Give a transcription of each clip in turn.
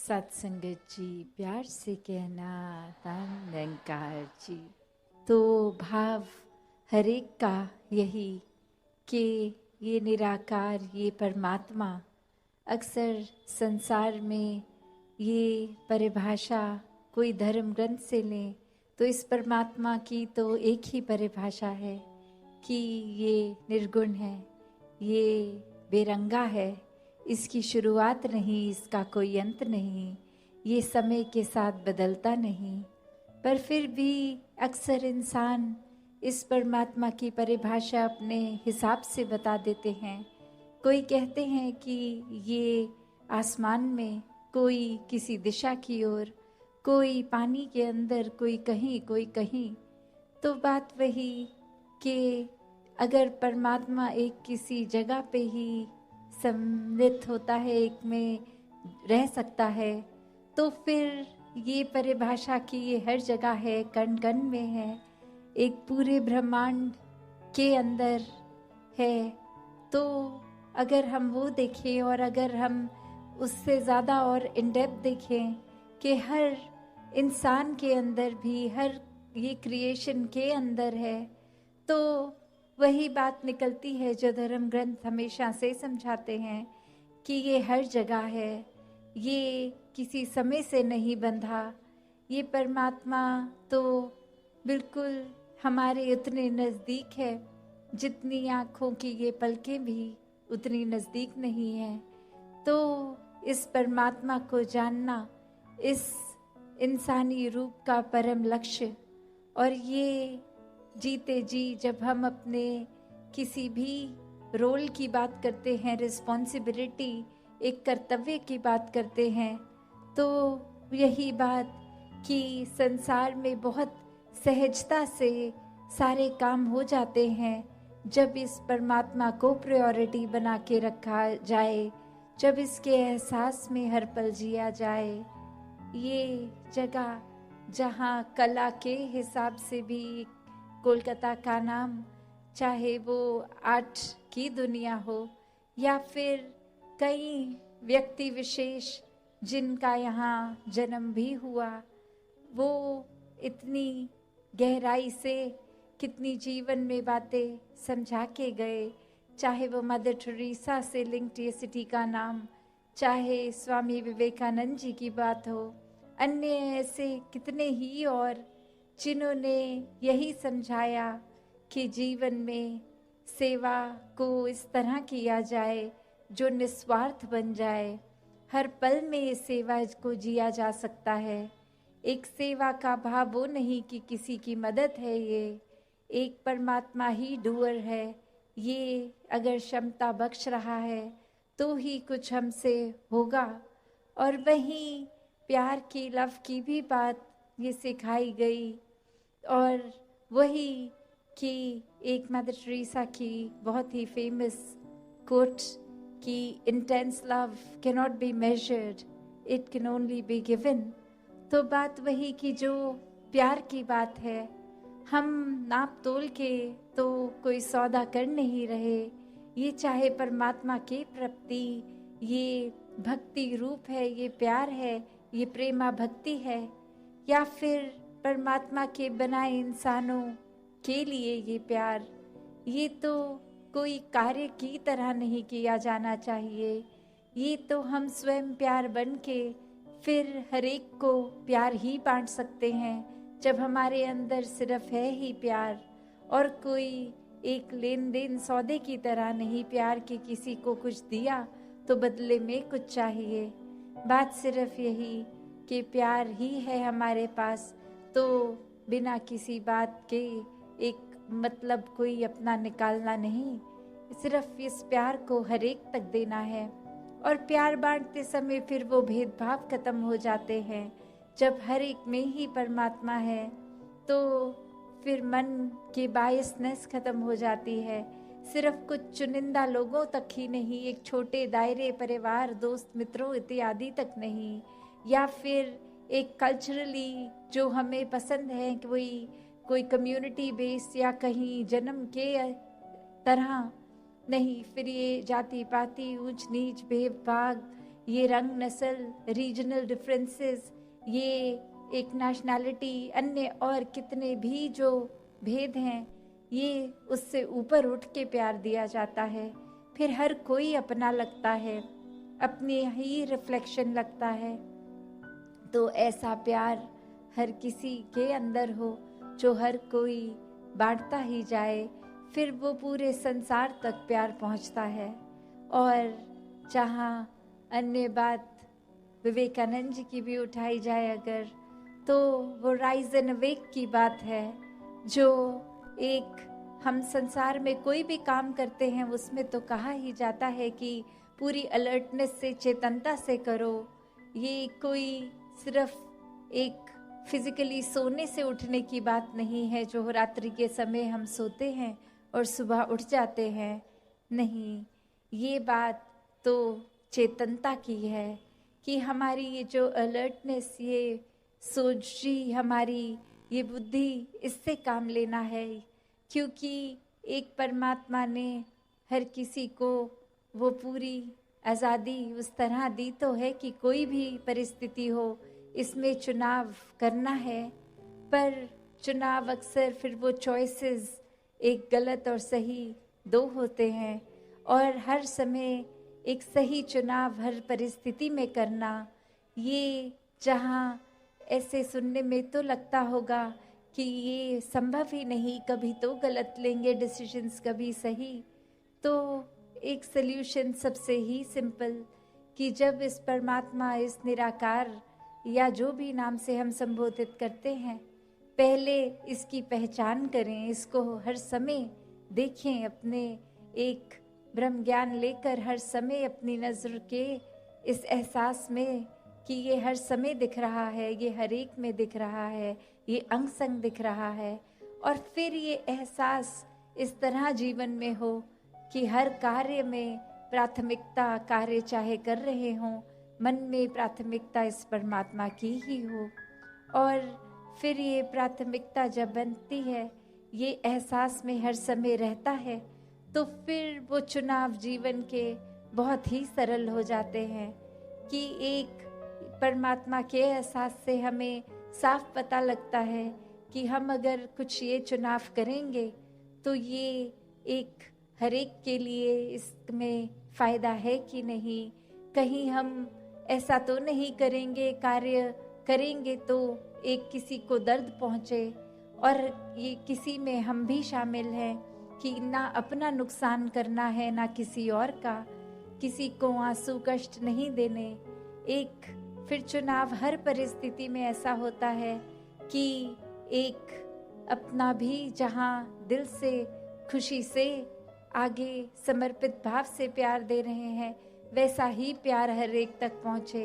सत्संगत जी, प्यार से कहना धन निरंकार जी। तो भाव हर एक का यही कि ये निराकार, ये परमात्मा, अक्सर संसार में ये परिभाषा कोई धर्म ग्रंथ से लें तो इस परमात्मा की तो एक ही परिभाषा है कि ये निर्गुण है, ये बेरंगा है, इसकी शुरुआत नहीं, इसका कोई अंत नहीं, ये समय के साथ बदलता नहीं। पर फिर भी अक्सर इंसान इस परमात्मा की परिभाषा अपने हिसाब से बता देते हैं। कोई कहते हैं कि ये आसमान में, कोई किसी दिशा की ओर, कोई पानी के अंदर, कोई कहीं। तो बात वही कि अगर परमात्मा एक किसी जगह पे ही सम्मिलित होता है, एक में रह सकता है, तो फिर ये परिभाषा की ये हर जगह है, कण कण में है, एक पूरे ब्रह्मांड के अंदर है। तो अगर हम वो देखें और अगर हम उससे ज़्यादा और इन डेप्थ देखें कि हर इंसान के अंदर भी, हर ये क्रिएशन के अंदर है, तो वही बात निकलती है जो धर्म ग्रंथ हमेशा से समझाते हैं कि ये हर जगह है, ये किसी समय से नहीं बंधा। ये परमात्मा तो बिल्कुल हमारे उतने नज़दीक है जितनी आँखों की ये पलकें भी उतनी नज़दीक नहीं है। तो इस परमात्मा को जानना इस इंसानी रूप का परम लक्ष्य। और ये जीते जी जब हम अपने किसी भी रोल की बात करते हैं, रिस्पॉन्सिबिलिटी, एक कर्तव्य की बात करते हैं, तो यही बात कि संसार में बहुत सहजता से सारे काम हो जाते हैं जब इस परमात्मा को प्रायोरिटी बना के रखा जाए, जब इसके एहसास में हर पल जिया जाए। ये जगह जहाँ कला के हिसाब से भी कोलकाता का नाम, चाहे वो आर्ट की दुनिया हो या फिर कई व्यक्ति विशेष जिनका यहाँ जन्म भी हुआ, वो इतनी गहराई से कितनी जीवन में बातें समझा के गए, चाहे वो मदर टेरेसा से लिंक्ड ये सिटी का नाम, चाहे स्वामी विवेकानंद जी की बात हो, अन्य ऐसे कितने ही और जिन्होंने यही समझाया कि जीवन में सेवा को इस तरह किया जाए जो निस्वार्थ बन जाए। हर पल में इस सेवा को जिया जा सकता है। एक सेवा का भाव वो नहीं कि किसी की मदद है, ये एक परमात्मा ही डूअर है। ये अगर क्षमता बख्श रहा है तो ही कुछ हमसे होगा। और वहीं प्यार की, लव की भी बात ये सिखाई गई। और वही कि एक मदर टेरेसा की बहुत ही फेमस कोट कि intense love can not be measured, it can only be given. तो बात वही कि जो प्यार की बात है, हम नाप तोल के तो कोई सौदा कर नहीं रहे। ये चाहे परमात्मा के प्रति ये भक्ति रूप है, ये प्यार है, ये प्रेमा भक्ति है, या फिर परमात्मा के बनाए इंसानों के लिए ये प्यार, ये तो कोई कार्य की तरह नहीं किया जाना चाहिए। ये तो हम स्वयं प्यार बन के फिर हर एक को प्यार ही बांट सकते हैं जब हमारे अंदर सिर्फ है ही प्यार, और कोई एक लेन देन सौदे की तरह नहीं प्यार के किसी को कुछ दिया तो बदले में कुछ चाहिए। बात सिर्फ यही कि प्यार ही है हमारे पास, तो बिना किसी बात के एक मतलब कोई अपना निकालना नहीं, सिर्फ इस प्यार को हर एक तक देना है। और प्यार बांटते समय फिर वो भेदभाव खत्म हो जाते हैं। जब हर एक में ही परमात्मा है तो फिर मन की बायसनेस खत्म हो जाती है। सिर्फ कुछ चुनिंदा लोगों तक ही नहीं, एक छोटे दायरे, परिवार, दोस्त मित्रों इत्यादि तक नहीं, या फिर एक कल्चरली जो हमें पसंद है कि कोई कम्युनिटी बेस या कहीं जन्म के तरह नहीं, फिर ये जाति पाति, ऊंच नीच, भेदभाव, ये रंग, नस्ल, रीजनल डिफरेंसेस, ये एक नेशनैलिटी, अन्य और कितने भी जो भेद हैं, ये उससे ऊपर उठ के प्यार दिया जाता है। फिर हर कोई अपना लगता है, अपने ही रिफ्लेक्शन लगता है। तो ऐसा प्यार हर किसी के अंदर हो जो हर कोई बांटता ही जाए, फिर वो पूरे संसार तक प्यार पहुंचता है। और जहाँ अन्य बात विवेकानंद जी की भी उठाई जाए अगर, तो वो राइज एंड अवेक की बात है, जो एक हम संसार में कोई भी काम करते हैं उसमें तो कहा ही जाता है कि पूरी अलर्टनेस से, चेतनता से करो। ये कोई सिर्फ एक फिजिकली सोने से उठने की बात नहीं है, जो रात्रि के समय हम सोते हैं और सुबह उठ जाते हैं। नहीं, ये बात तो चेतनता की है कि हमारी ये जो अलर्टनेस, ये सोची, हमारी ये बुद्धि, इससे काम लेना है। क्योंकि एक परमात्मा ने हर किसी को वो पूरी आज़ादी उस तरह दी तो है कि कोई भी परिस्थिति हो, इसमें चुनाव करना है। पर चुनाव अक्सर फिर वो चॉइसेस एक गलत और सही दो होते हैं, और हर समय एक सही चुनाव हर परिस्थिति में करना, ये जहाँ ऐसे सुनने में तो लगता होगा कि ये संभव ही नहीं, कभी तो गलत लेंगे डिसीजंस, कभी सही। तो एक सल्यूशन सबसे ही सिंपल कि जब इस परमात्मा, इस निराकार या जो भी नाम से हम संबोधित करते हैं, पहले इसकी पहचान करें, इसको हर समय देखें, अपने एक ब्रह्म ज्ञान लेकर हर समय अपनी नज़र के इस एहसास में कि ये हर समय दिख रहा है, ये हर एक में दिख रहा है, ये अंग संग दिख रहा है। और फिर ये एहसास इस तरह जीवन में हो कि हर कार्य में प्राथमिकता, कार्य चाहे कर रहे हों, मन में प्राथमिकता इस परमात्मा की ही हो। और फिर ये प्राथमिकता जब बनती है, ये एहसास में हर समय रहता है, तो फिर वो चुनाव जीवन के बहुत ही सरल हो जाते हैं कि एक परमात्मा के एहसास से हमें साफ पता लगता है कि हम अगर कुछ ये चुनाव करेंगे तो ये एक हर एक के लिए इसमें फ़ायदा है कि नहीं। कहीं हम ऐसा तो नहीं करेंगे, कार्य करेंगे तो एक किसी को दर्द पहुँचे, और ये किसी में हम भी शामिल हैं कि ना अपना नुकसान करना है ना किसी और का, किसी को आंसू कष्ट नहीं देने। एक फिर चुनाव हर परिस्थिति में ऐसा होता है कि एक अपना भी जहाँ दिल से, खुशी से, आगे समर्पित भाव से प्यार दे रहे हैं, वैसा ही प्यार हर एक तक पहुँचे।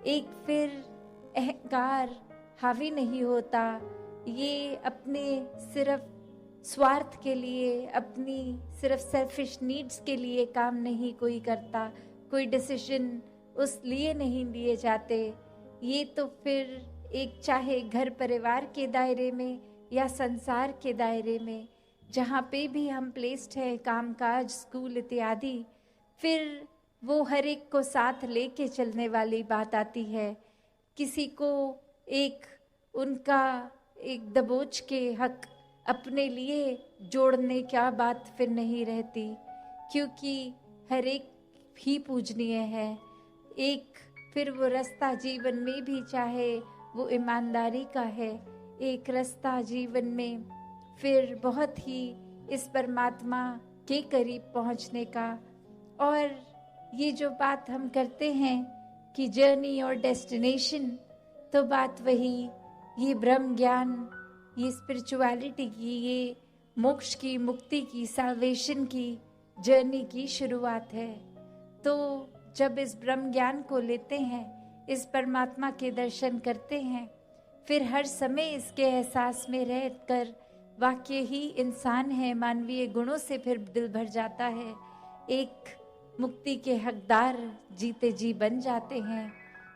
एक फिर अहंकार हावी नहीं होता, ये अपने सिर्फ स्वार्थ के लिए, अपनी सिर्फ सेल्फिश नीड्स के लिए काम नहीं कोई करता, कोई डिसीजन उस लिए नहीं लिए जाते। ये तो फिर एक चाहे घर परिवार के दायरे में या संसार के दायरे में, जहाँ पे भी हम प्लेस्ड हैं, कामकाज, स्कूल इत्यादि, फिर वो हर एक को साथ लेके चलने वाली बात आती है। किसी को एक उनका एक दबोच के हक अपने लिए जोड़ने क्या बात फिर नहीं रहती, क्योंकि हर एक ही पूजनीय है। एक फिर वो रास्ता जीवन में भी चाहे वो ईमानदारी का है, एक रास्ता जीवन में फिर बहुत ही इस परमात्मा के करीब पहुंचने का। और ये जो बात हम करते हैं कि जर्नी और डेस्टिनेशन, तो बात वही, ये ब्रह्म ज्ञान, ये स्पिरिचुअलिटी की, ये मोक्ष की, मुक्ति की, साल्वेशन की जर्नी की शुरुआत है। तो जब इस ब्रह्म ज्ञान को लेते हैं, इस परमात्मा के दर्शन करते हैं, फिर हर समय इसके एहसास में रहकर वाक्य ही इंसान है, मानवीय गुणों से फिर दिल भर जाता है, एक मुक्ति के हकदार जीते जी बन जाते हैं।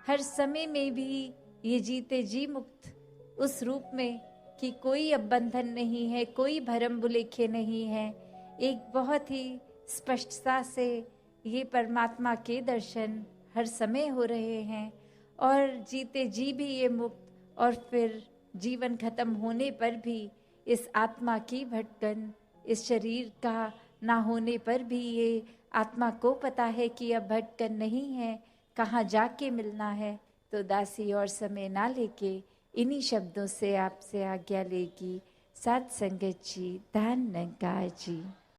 हर समय में भी ये जीते जी मुक्त उस रूप में कि कोई अब बंधन नहीं है, कोई भरम भुलेखे नहीं है, एक बहुत ही स्पष्टता से ये परमात्मा के दर्शन हर समय हो रहे हैं, और जीते जी भी ये मुक्त, और फिर जीवन खत्म होने पर भी इस आत्मा की भटकन, इस शरीर का ना होने पर भी ये आत्मा को पता है कि अब भटकन नहीं है, कहाँ जाके मिलना है। तो दासी और समय ना लेके इन्हीं शब्दों से आपसे आज्ञा लेगी। साथ संगत जी, धन निरंकार जी।